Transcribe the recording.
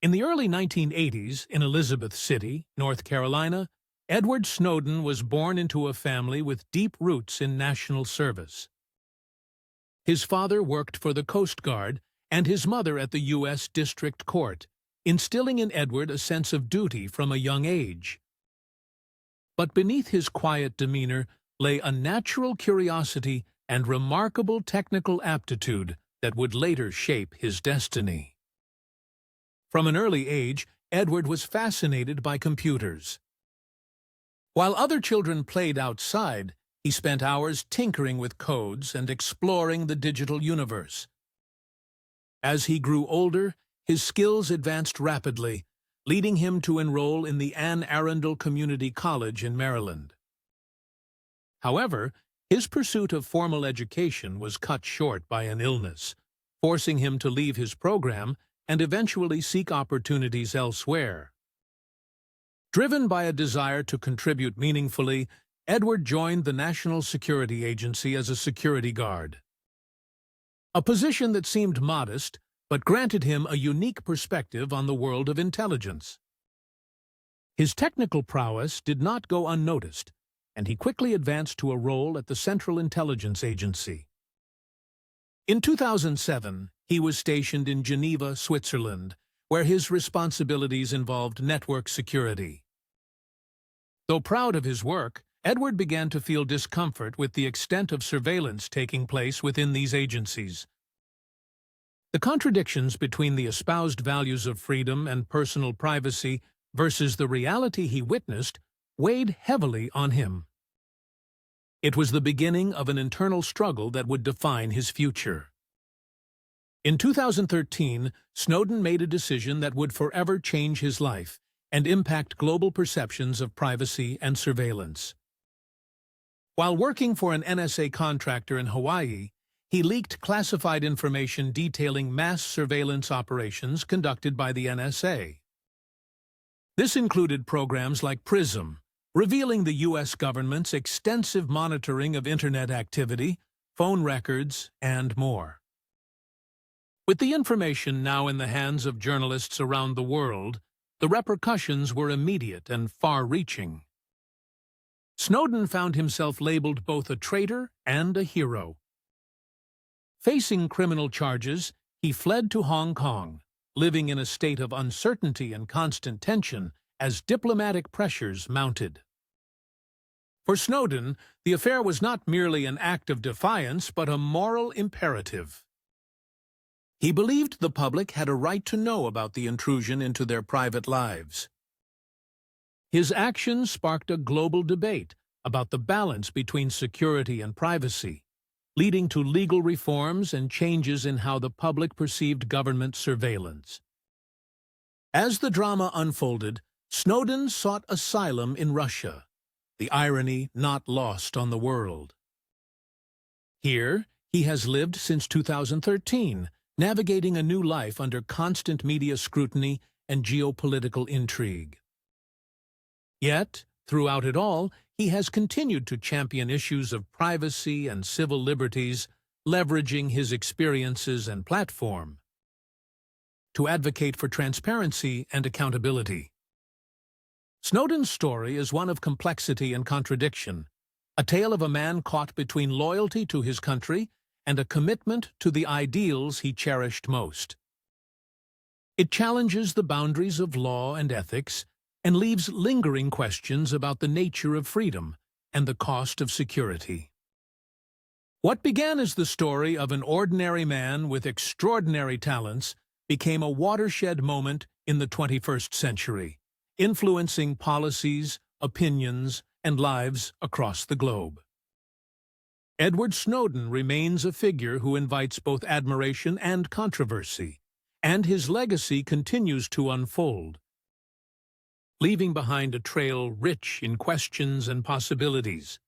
In the early 1980s, in Elizabeth City, North Carolina, Edward Snowden was born into a family with deep roots in national service. His father worked for the Coast Guard and his mother at the U.S. District Court, instilling in Edward a sense of duty from a young age. But beneath his quiet demeanor lay a natural curiosity and remarkable technical aptitude that would later shape his destiny. From an early age, Edward was fascinated by computers. While other children played outside, he spent hours tinkering with codes and exploring the digital universe. As he grew older, his skills advanced rapidly, leading him to enroll in the Anne Arundel Community College in Maryland. However, his pursuit of formal education was cut short by an illness, forcing him to leave his program and eventually seek opportunities elsewhere. Driven by a desire to contribute meaningfully, Edward joined the National Security Agency as a security guard. A position that seemed modest, but granted him a unique perspective on the world of intelligence. His technical prowess did not go unnoticed, and he quickly advanced to a role at the Central Intelligence Agency. In 2007, he was stationed in Geneva, Switzerland, where his responsibilities involved network security. Though proud of his work, Edward began to feel discomfort with the extent of surveillance taking place within these agencies. The contradictions between the espoused values of freedom and personal privacy versus the reality he witnessed weighed heavily on him. It was the beginning of an internal struggle that would define his future. In 2013, Snowden made a decision that would forever change his life and impact global perceptions of privacy and surveillance. While working for an NSA contractor in Hawaii, he leaked classified information detailing mass surveillance operations conducted by the NSA. This included programs like PRISM, revealing the U.S. government's extensive monitoring of Internet activity, phone records, and more. With the information now in the hands of journalists around the world, the repercussions were immediate and far-reaching. Snowden found himself labeled both a traitor and a hero. Facing criminal charges, he fled to Hong Kong, living in a state of uncertainty and constant tension as diplomatic pressures mounted. For Snowden, the affair was not merely an act of defiance but a moral imperative. He believed the public had a right to know about the intrusion into their private lives. His actions sparked a global debate about the balance between security and privacy, leading to legal reforms and changes in how the public perceived government surveillance. As the drama unfolded, Snowden sought asylum in Russia, the irony not lost on the world. Here, he has lived since 2013, navigating a new life under constant media scrutiny and geopolitical intrigue. Yet, throughout it all, he has continued to champion issues of privacy and civil liberties, leveraging his experiences and platform to advocate for transparency and accountability. Snowden's story is one of complexity and contradiction, a tale of a man caught between loyalty to his country and a commitment to the ideals he cherished most. It challenges the boundaries of law and ethics and leaves lingering questions about the nature of freedom and the cost of security. What began as the story of an ordinary man with extraordinary talents became a watershed moment in the 21st century, influencing policies, opinions, and lives across the globe. Edward Snowden remains a figure who invites both admiration and controversy, and his legacy continues to unfold, leaving behind a trail rich in questions and possibilities.